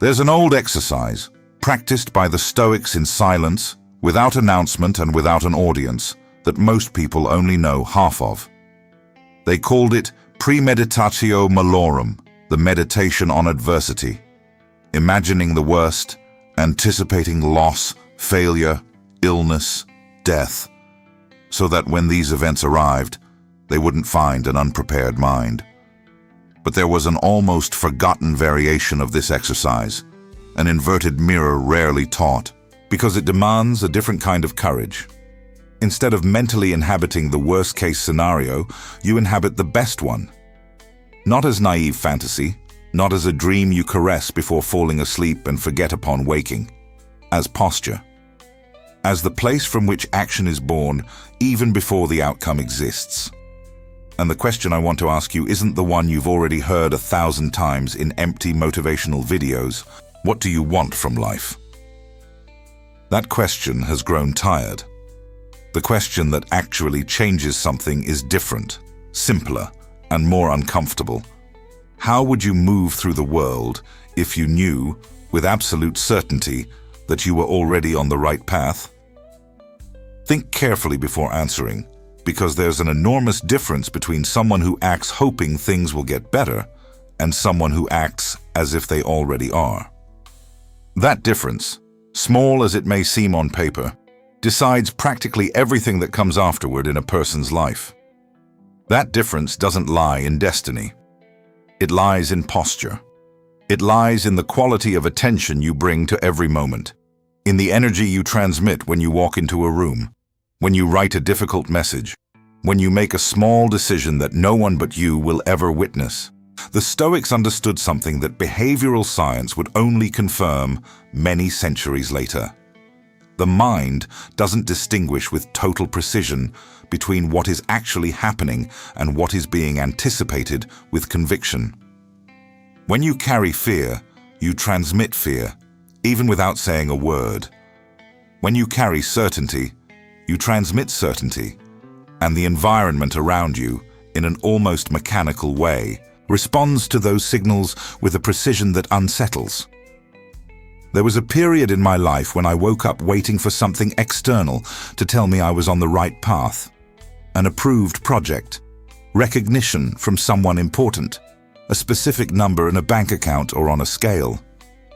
There's an old exercise, practiced by the Stoics in silence, without announcement and without an audience, that most people only know half of. They called it premeditatio malorum, the meditation on adversity, imagining the worst, anticipating loss, failure, illness, death, so that when these events arrived, they wouldn't find an unprepared mind. But there was an almost forgotten variation of this exercise, an inverted mirror rarely taught, because it demands a different kind of courage. Instead of mentally inhabiting the worst-case scenario, you inhabit the best one. Not as naive fantasy, not as a dream you caress before falling asleep and forget upon waking, as posture, as the place from which action is born even before the outcome exists. And the question I want to ask you isn't the one you've already heard 1,000 times in empty motivational videos. What do you want from life? That question has grown tired. The question that actually changes something is different, simpler, and more uncomfortable. How would you move through the world if you knew, with absolute certainty, that you were already on the right path? Think carefully before answering, because there's an enormous difference between someone who acts hoping things will get better and someone who acts as if they already are. That difference, small as it may seem on paper, decides practically everything that comes afterward in a person's life. That difference doesn't lie in destiny. It lies in posture. It lies in the quality of attention you bring to every moment, in the energy you transmit when you walk into a room, when you write a difficult message, when you make a small decision that no one but you will ever witness. The Stoics understood something that behavioral science would only confirm many centuries later. The mind doesn't distinguish with total precision between what is actually happening and what is being anticipated with conviction. When you carry fear, you transmit fear, even without saying a word. When you carry certainty, you transmit certainty, and the environment around you, in an almost mechanical way, responds to those signals with a precision that unsettles. There was a period in my life when I woke up waiting for something external to tell me I was on the right path. An approved project, recognition from someone important, a specific number in a bank account or on a scale.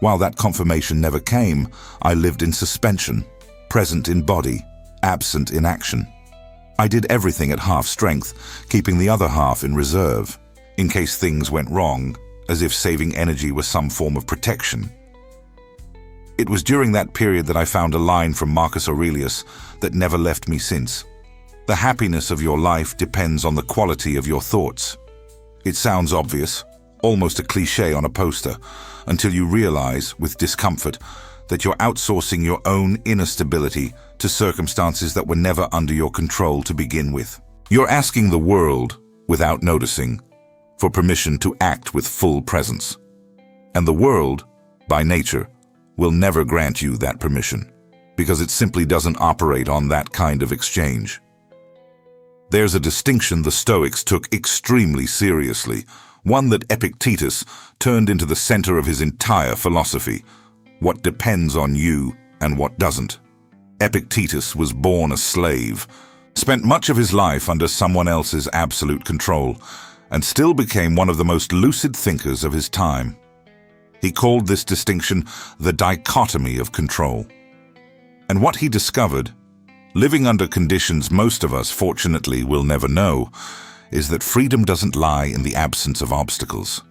While that confirmation never came, I lived in suspension, present in body, absent in action. I did everything at half strength, keeping the other half in reserve, in case things went wrong, as if saving energy was some form of protection. It was during that period that I found a line from Marcus Aurelius that never left me since. The happiness of your life depends on the quality of your thoughts. It sounds obvious, almost a cliché on a poster, until you realize, with discomfort, that you're outsourcing your own inner stability to circumstances that were never under your control to begin with. You're asking the world, without noticing, for permission to act with full presence. And the world, by nature, will never grant you that permission, because it simply doesn't operate on that kind of exchange. There's a distinction the Stoics took extremely seriously, one that Epictetus turned into the center of his entire philosophy: what depends on you and what doesn't. Epictetus was born a slave, spent much of his life under someone else's absolute control, and still became one of the most lucid thinkers of his time. He called this distinction the dichotomy of control. And what he discovered, living under conditions most of us fortunately will never know, is that freedom doesn't lie in the absence of obstacles.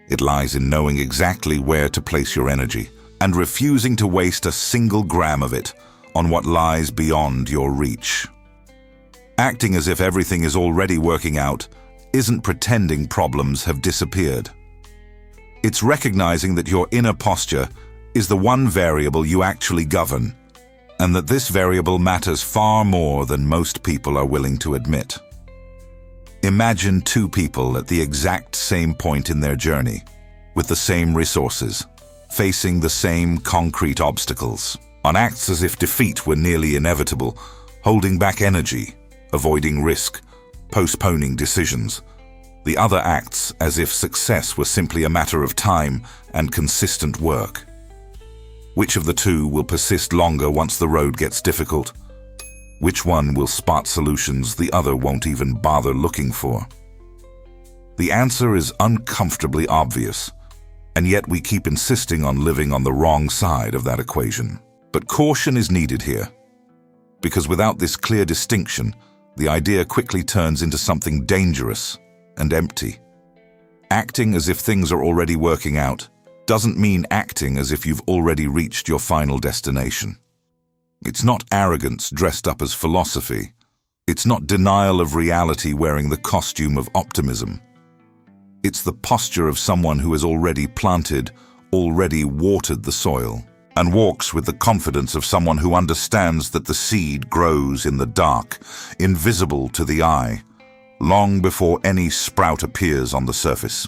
It lies in knowing exactly where to place your energy and refusing to waste a single gram of it on what lies beyond your reach. Acting as if everything is already working out isn't pretending problems have disappeared. It's recognizing that your inner posture is the one variable you actually govern, and that this variable matters far more than most people are willing to admit. Imagine two people at the exact same point in their journey, with the same resources, facing the same concrete obstacles, on acts as if defeat were nearly inevitable, holding back energy, avoiding risk, postponing decisions. The other acts as if success were simply a matter of time and consistent work. Which of the two will persist longer once the road gets difficult? Which one will spot solutions the other won't even bother looking for? The answer is uncomfortably obvious, and yet we keep insisting on living on the wrong side of that equation. But caution is needed here, because without this clear distinction, the idea quickly turns into something dangerous and empty. Acting as if things are already working out doesn't mean acting as if you've already reached your final destination. It's not arrogance dressed up as philosophy. It's not denial of reality wearing the costume of optimism. It's the posture of someone who has already planted, already watered the soil, and walks with the confidence of someone who understands that the seed grows in the dark, invisible to the eye, long before any sprout appears on the surface.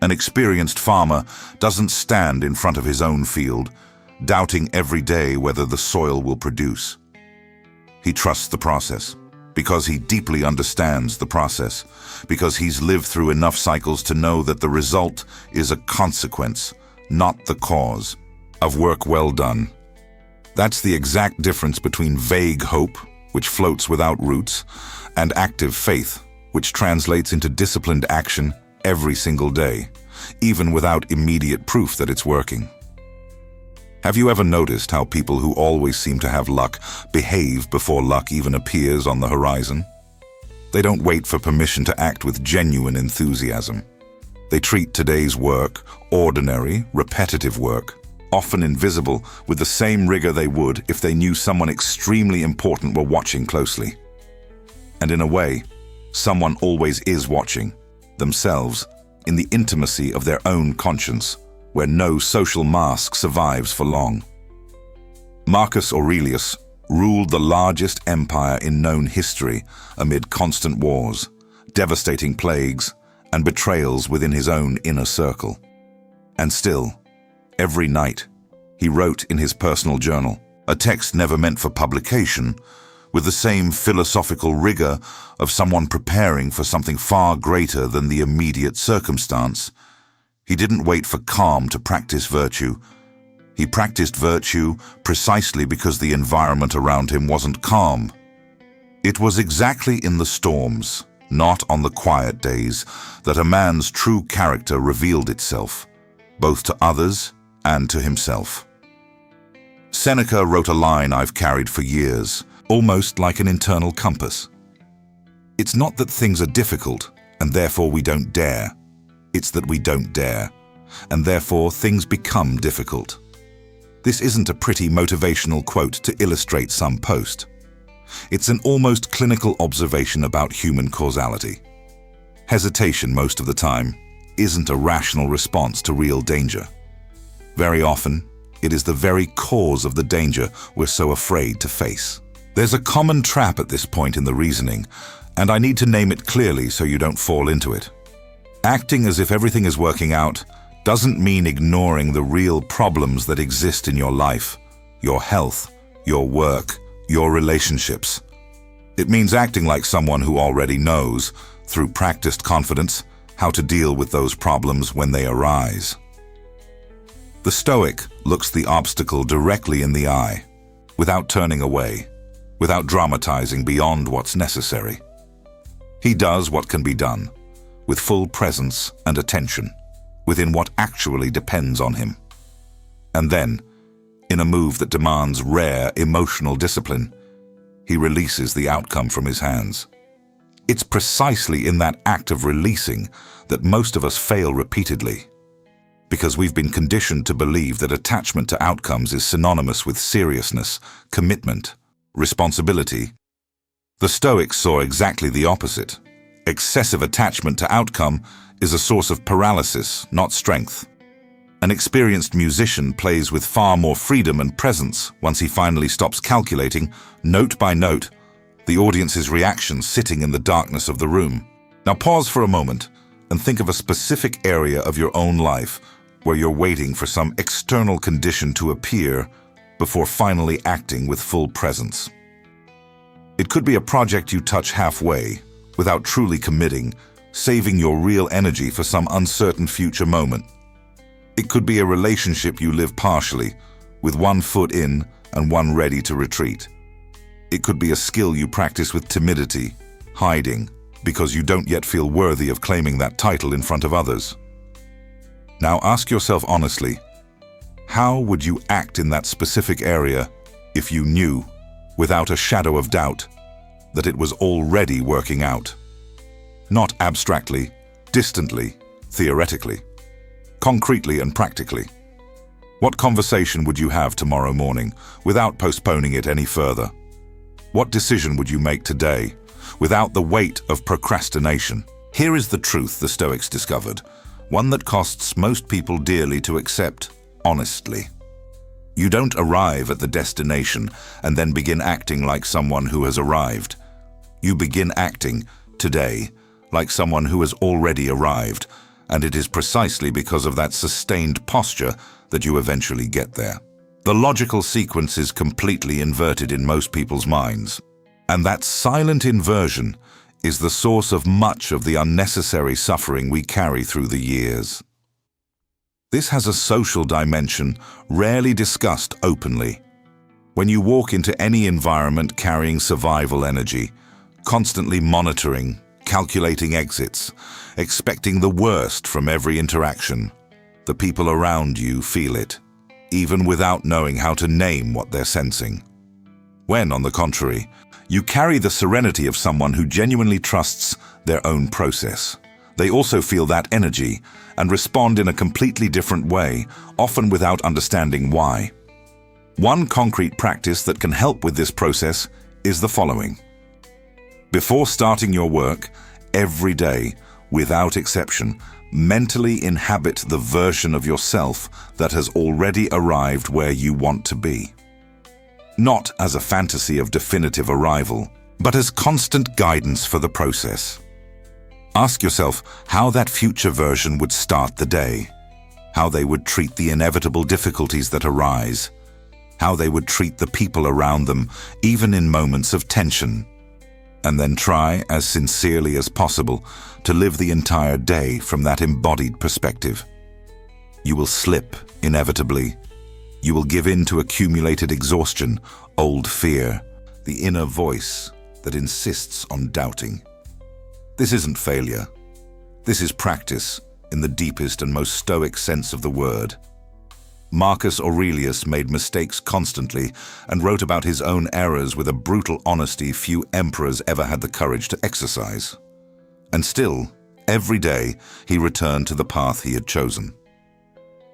An experienced farmer doesn't stand in front of his own field, doubting every day whether the soil will produce. He trusts the process, because he deeply understands the process, because he's lived through enough cycles to know that the result is a consequence, not the cause, of work well done. That's the exact difference between vague hope, which floats without roots, and active faith, which translates into disciplined action every single day, even without immediate proof that it's working. Have you ever noticed how people who always seem to have luck behave before luck even appears on the horizon? They don't wait for permission to act with genuine enthusiasm. They treat today's work, ordinary, repetitive work, often invisible, with the same rigor they would if they knew someone extremely important were watching closely. And in a way, someone always is watching, themselves, in the intimacy of their own conscience, where no social mask survives for long. Marcus Aurelius ruled the largest empire in known history amid constant wars, devastating plagues, and betrayals within his own inner circle. And still, every night, he wrote in his personal journal, a text never meant for publication, with the same philosophical rigor of someone preparing for something far greater than the immediate circumstance. He didn't wait for calm to practice virtue. He practiced virtue precisely because the environment around him wasn't calm. It was exactly in the storms, not on the quiet days, that a man's true character revealed itself, both to others and to himself. Seneca wrote a line I've carried for years, almost like an internal compass. It's not that things are difficult, and therefore we don't dare. It's that we don't dare, and therefore things become difficult. This isn't a pretty motivational quote to illustrate some post. It's an almost clinical observation about human causality. Hesitation, most of the time, isn't a rational response to real danger. Very often, it is the very cause of the danger we're so afraid to face. There's a common trap at this point in the reasoning, and I need to name it clearly so you don't fall into it. Acting as if everything is working out doesn't mean ignoring the real problems that exist in your life, your health, your work, your relationships. It means acting like someone who already knows, through practiced confidence, how to deal with those problems when they arise. The Stoic looks the obstacle directly in the eye, without turning away, without dramatizing beyond what's necessary. He does what can be done, with full presence and attention, within what actually depends on him. And then, in a move that demands rare emotional discipline, he releases the outcome from his hands. It's precisely in that act of releasing that most of us fail repeatedly, because we've been conditioned to believe that attachment to outcomes is synonymous with seriousness, commitment, responsibility. The Stoics saw exactly the opposite. Excessive attachment to outcome is a source of paralysis, not strength. An experienced musician plays with far more freedom and presence once he finally stops calculating, note by note, the audience's reaction sitting in the darkness of the room. Now pause for a moment and think of a specific area of your own life where you're waiting for some external condition to appear before finally acting with full presence. It could be a project you touch halfway, without truly committing, saving your real energy for some uncertain future moment. It could be a relationship you live partially, with one foot in and one ready to retreat. It could be a skill you practice with timidity, hiding, because you don't yet feel worthy of claiming that title in front of others. Now ask yourself honestly, how would you act in that specific area if you knew, without a shadow of doubt, that it was already working out? Not abstractly, distantly, theoretically. Concretely and practically. What conversation would you have tomorrow morning without postponing it any further? What decision would you make today without the weight of procrastination? Here is the truth the Stoics discovered, one that costs most people dearly to accept honestly. You don't arrive at the destination and then begin acting like someone who has arrived. You begin acting today like someone who has already arrived, and it is precisely because of that sustained posture that you eventually get there. The logical sequence is completely inverted in most people's minds, and that silent inversion is the source of much of the unnecessary suffering we carry through the years. This has a social dimension rarely discussed openly. When you walk into any environment carrying survival energy, constantly monitoring, calculating exits, expecting the worst from every interaction, the people around you feel it, even without knowing how to name what they're sensing. When, on the contrary, you carry the serenity of someone who genuinely trusts their own process, they also feel that energy and respond in a completely different way, often without understanding why. One concrete practice that can help with this process is the following. Before starting your work, every day, without exception, mentally inhabit the version of yourself that has already arrived where you want to be. Not as a fantasy of definitive arrival, but as constant guidance for the process. Ask yourself how that future version would start the day, how they would treat the inevitable difficulties that arise, how they would treat the people around them, even in moments of tension. And then try, as sincerely as possible, to live the entire day from that embodied perspective. You will slip, inevitably. You will give in to accumulated exhaustion, old fear, the inner voice that insists on doubting. This isn't failure. This is practice in the deepest and most Stoic sense of the word. Marcus Aurelius made mistakes constantly and wrote about his own errors with a brutal honesty few emperors ever had the courage to exercise. And still, every day, he returned to the path he had chosen.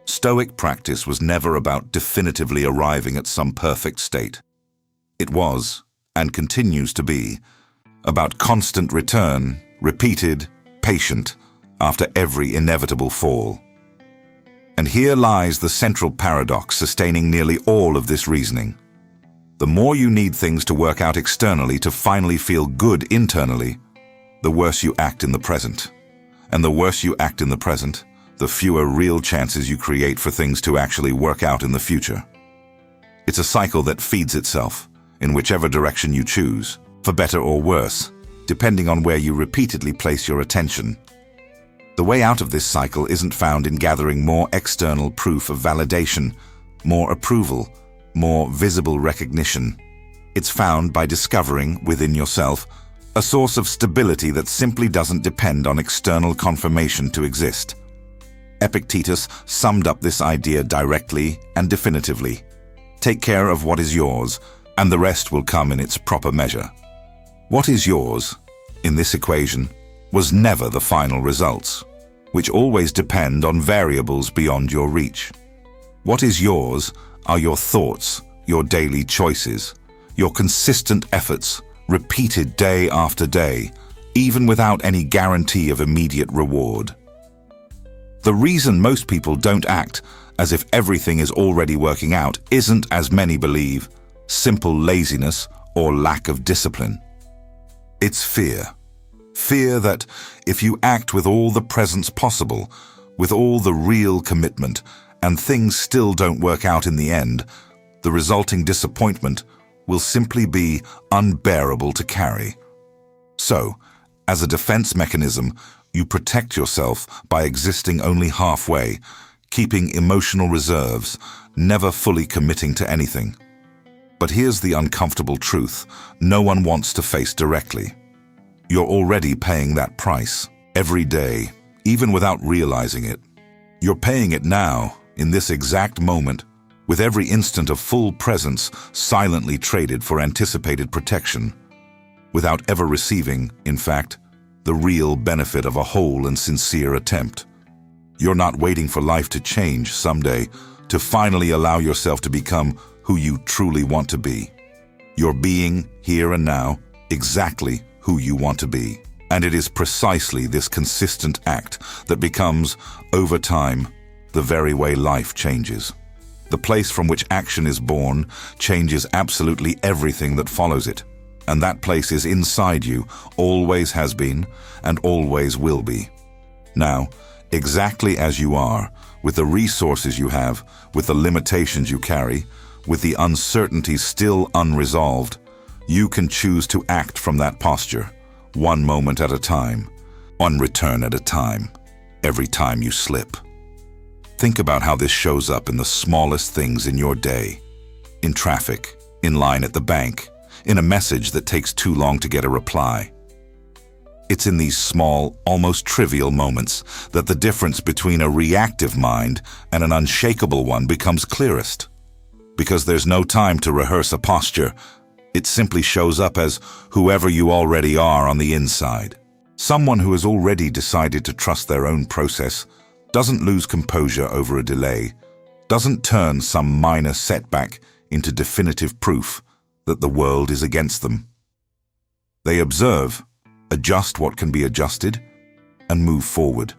Stoic practice was never about definitively arriving at some perfect state. It was, and continues to be, about constant return, repeated, patient, after every inevitable fall. And here lies the central paradox sustaining nearly all of this reasoning. The more you need things to work out externally to finally feel good internally, the worse you act in the present. And the worse you act in the present, the fewer real chances you create for things to actually work out in the future. It's a cycle that feeds itself, in whichever direction you choose, for better or worse, depending on where you repeatedly place your attention. The way out of this cycle isn't found in gathering more external proof of validation, more approval, more visible recognition. It's found by discovering, within yourself, a source of stability that simply doesn't depend on external confirmation to exist. Epictetus summed up this idea directly and definitively. Take care of what is yours, and the rest will come in its proper measure. What is yours, in this equation, was never the final results, which always depend on variables beyond your reach. What is yours are your thoughts, your daily choices, your consistent efforts, repeated day after day, even without any guarantee of immediate reward. The reason most people don't act as if everything is already working out isn't, as many believe, simple laziness or lack of discipline. It's fear. Fear that if you act with all the presence possible, with all the real commitment, and things still don't work out in the end, the resulting disappointment will simply be unbearable to carry. So, as a defense mechanism, You protect yourself by existing only halfway, keeping emotional reserves, never fully committing to anything. But here's the uncomfortable truth no one wants to face directly. You're already paying that price, every day, even without realizing it. You're paying it now, in this exact moment, with every instant of full presence silently traded for anticipated protection, without ever receiving, in fact, the real benefit of a whole and sincere attempt. You're not waiting for life to change someday to finally allow yourself to become who you truly want to be. You're being, here and now, exactly who you want to be. And it is precisely this consistent act that becomes, over time, the very way life changes. The place from which action is born changes absolutely everything that follows it. And that place is inside you, always has been, and always will be. Now, exactly as you are, with the resources you have, with the limitations you carry, with the uncertainties still unresolved, you can choose to act from that posture, one moment at a time, one return at a time, every time you slip. Think about how this shows up in the smallest things in your day. In traffic, in line at the bank, in a message that takes too long to get a reply. It's in these small, almost trivial moments that the difference between a reactive mind and an unshakable one becomes clearest. Because there's no time to rehearse a posture, it simply shows up as whoever you already are on the inside. Someone who has already decided to trust their own process doesn't lose composure over a delay, doesn't turn some minor setback into definitive proof that the world is against them. They observe, adjust what can be adjusted, and move forward.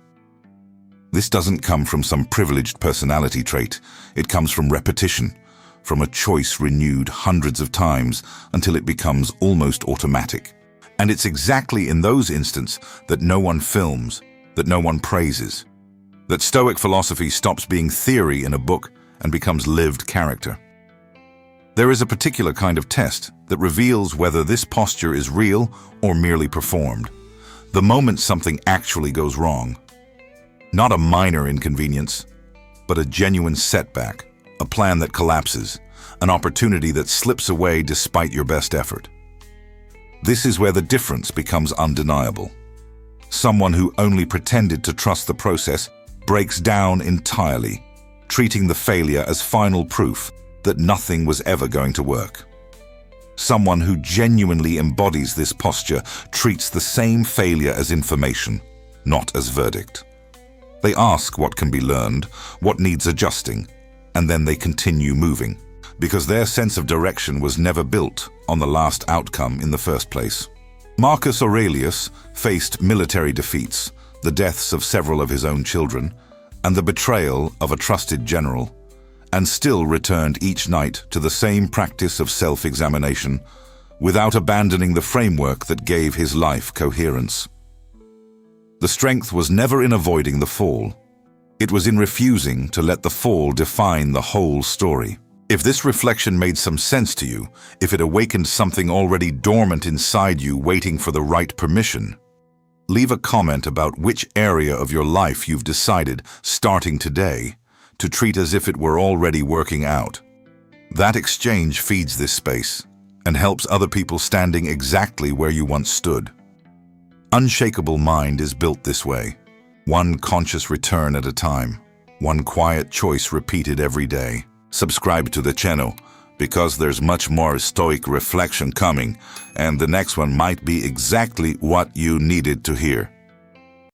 This doesn't come from some privileged personality trait. It comes from repetition, from a choice renewed hundreds of times until it becomes almost automatic. And it's exactly in those instances that no one films, that no one praises, that Stoic philosophy stops being theory in a book and becomes lived character. There is a particular kind of test that reveals whether this posture is real or merely performed. The moment something actually goes wrong. Not a minor inconvenience, but a genuine setback, a plan that collapses, an opportunity that slips away despite your best effort. This is where the difference becomes undeniable. Someone who only pretended to trust the process breaks down entirely, treating the failure as final proof that nothing was ever going to work. Someone who genuinely embodies this posture treats the same failure as information, not as verdict. They ask what can be learned, what needs adjusting, and then they continue moving, because their sense of direction was never built on the last outcome in the first place. Marcus Aurelius faced military defeats, the deaths of several of his own children, and the betrayal of a trusted general, and still returned each night to the same practice of self-examination, without abandoning the framework that gave his life coherence. The strength was never in avoiding the fall. It was in refusing to let the fall define the whole story. If this reflection made some sense to you, if it awakened something already dormant inside you waiting for the right permission, leave a comment about which area of your life you've decided, starting today, to treat as if it were already working out. That exchange feeds this space and helps other people standing exactly where you once stood. Unshakable mind is built this way, one conscious return at a time, one quiet choice repeated every day. Subscribe to the channel because there's much more Stoic reflection coming, and the next one might be exactly what you needed to hear.